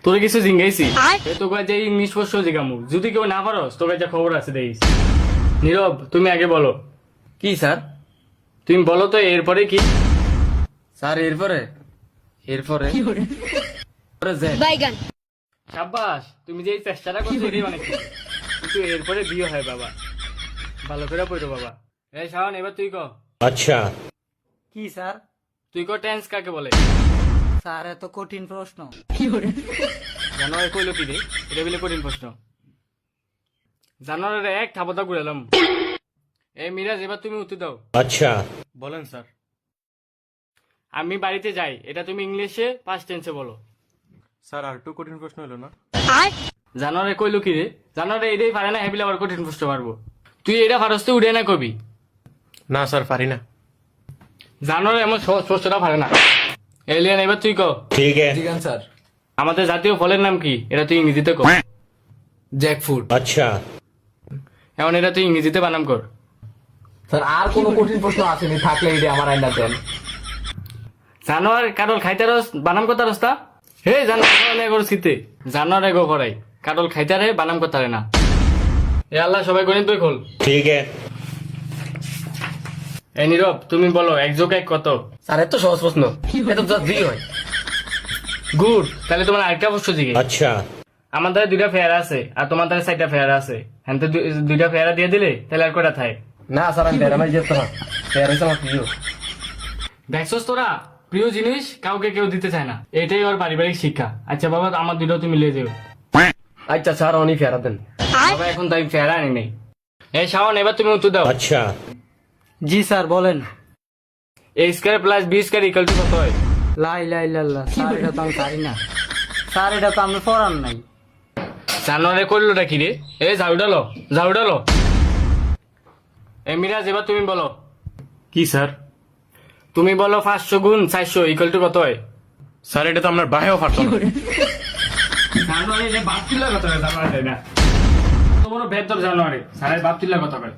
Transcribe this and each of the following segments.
তোরে কিছু জিঙ্গাইছি তোকে যে ইংলিশ প্রশ্ন জিগামু যদি কেউ না পারস তোকে যা খবর আছে দেখিস। নীরব তুমি আগে বলো। কি স্যার? তুমি বলো তো এরপরে কি? স্যার এরপরে এরপরে বাইগান। সাব্বাস, তুমি যে এই চেষ্টাটা করছো এটাই অনেক কিছু। কিন্তু এরপরে বিয়ে হয় বাবা, ভালো করে পড়ো বাবা। এই শাওন এবার তুই ক। अच्छा কি স্যার? তুই ক টেন্স কাকে বলে? স্যার এত কঠিন প্রশ্ন। জানোয়ার কইলো কি রে? এটা বলে কঠিন প্রশ্ন। জানোয়ারের এক থাপতা ঘুরালাম। এই মিরাজ এবার তুমি উত্তর দাও। अच्छा বলেন স্যার। আমি বাড়িতে যাই, এটা তুমি ইংলিশে পাস্ট টেন্সে বলো। স্যার আর একটু কঠিন প্রশ্ন হলো না? জানোয়ারে কইলো কি রে? জানোয়ারে এটাই পারে না, হেবিলে আবার কঠিন প্রশ্ন মারবো। তুই এটা পারস তো উড়ে না কবি। না স্যার পারি না। জানোয়ারে এমন সহজ প্রশ্নটা পারে না। এলিয়ান এবার তুই ক। ठीक है জিগান স্যার। আমাদের জাতীয় ফলের নাম কি? এটা তুই ইংরেজিতে কর। জ্যাকফ্রুট। अच्छा এখন এটা তুই ইংরেজিতে বানাম কর। স্যার আর কোনো কঠিন প্রশ্ন আসেনি, থাকলে এটা আমার আইনা দেন। জানোয়ার কাটল খাইতে রস বানাম কথা রস্তা। হে জানোয়ার শীতে জানোয়ার এগো করাই কাটল খাইতারে বানাম করতারে না। এ আল্লাহ সবাই গণিত বই খোল। ठीक है এই নীরব তুমি বলো 1 যোগ 1 কত? স্যার এত সহজ প্রশ্ন, এটা তো দুই হয়। গুড, তাহলে তোমার আরেকটা প্রশ্ন জিজ্ঞেস। अच्छा আমাদের দুইটা ফেয়ারা আছে আর তোমার দ্বারা 4টা ফেয়ারা আছে। হ্যাঁ তো দুইটা ফেয়ারা দিয়ে দিলে তাহলে আর কয়টা থাকে? না স্যার আমি বেড়ামাই যেত না, বেড়াইছে আমার প্রিয়। দেখছস তোরা, প্রিয় জিনিস কাউকে কেউ দিতে চায় না, এটাই ওর পারিবারিক শিক্ষা। আচ্ছা বাবা আমার দুইটাও তুমি লিয়ে যাও। আচ্ছা স্যার অনেক ফেরা দেন। বাবা এখন তাই ফেয়ারা আনি নেই। এই শাওন এবার তুমি উত্তর দাও। अच्छा জি স্যার বলেন। A square plus B square equal to কত হয়? লাই লাই লাল্লা স্যার এটা তো আমি পারি না। স্যার এটা তো আমি পড়ান নাই। জানোয়ারে করলোটা কি রে? এ ঝাউডালো ঝাউডালো। এ মিরাজ এবার তুমি বলো। কি স্যার? তুমি বলো 500 গুণ 400 ইকুয়াল টু কত হয়? স্যার এটা তো আপনার বাহেও পারতো না। জানোয়ারে যে বাপ তুল্লা কত হয় জানোয়ারে তাই না? তোমার বেদর জানোয়ারে সারে বাপ তুল্লা কত হয়?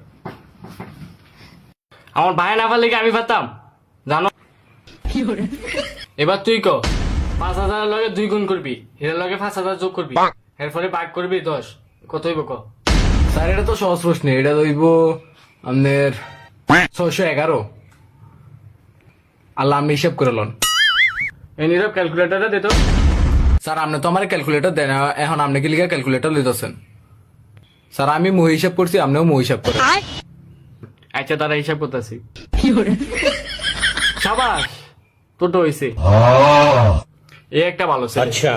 আমার ভাই না পারলে কি আমি পারতাম? জানো এবার তুই ক 5000 এর লগে 2 গুণ করবি, এর লগে 5000 যোগ করবি, এরপরে ভাগ করবি 10, কত হইব ক? স্যার এটা তো সহজ প্রশ্ন, এটা হইব আপনার 611। আল্লাহ আমি হিসাব করে লন। এই নীরব ক্যালকুলেটরটা দে তো। স্যার আপনি তো আমার ক্যালকুলেটর দেন, এখন আপনি কি লিখে ক্যালকুলেটর লিখতেছেন? স্যার আমি মুহ হিসাব করছি, আপনিও মুহ হিসাব করেন। আচ্ছা তারা হিসাব করতেছি। সাবাস, তোর তো হয়েছে। এই একটা ভালো ছেলে। अच्छा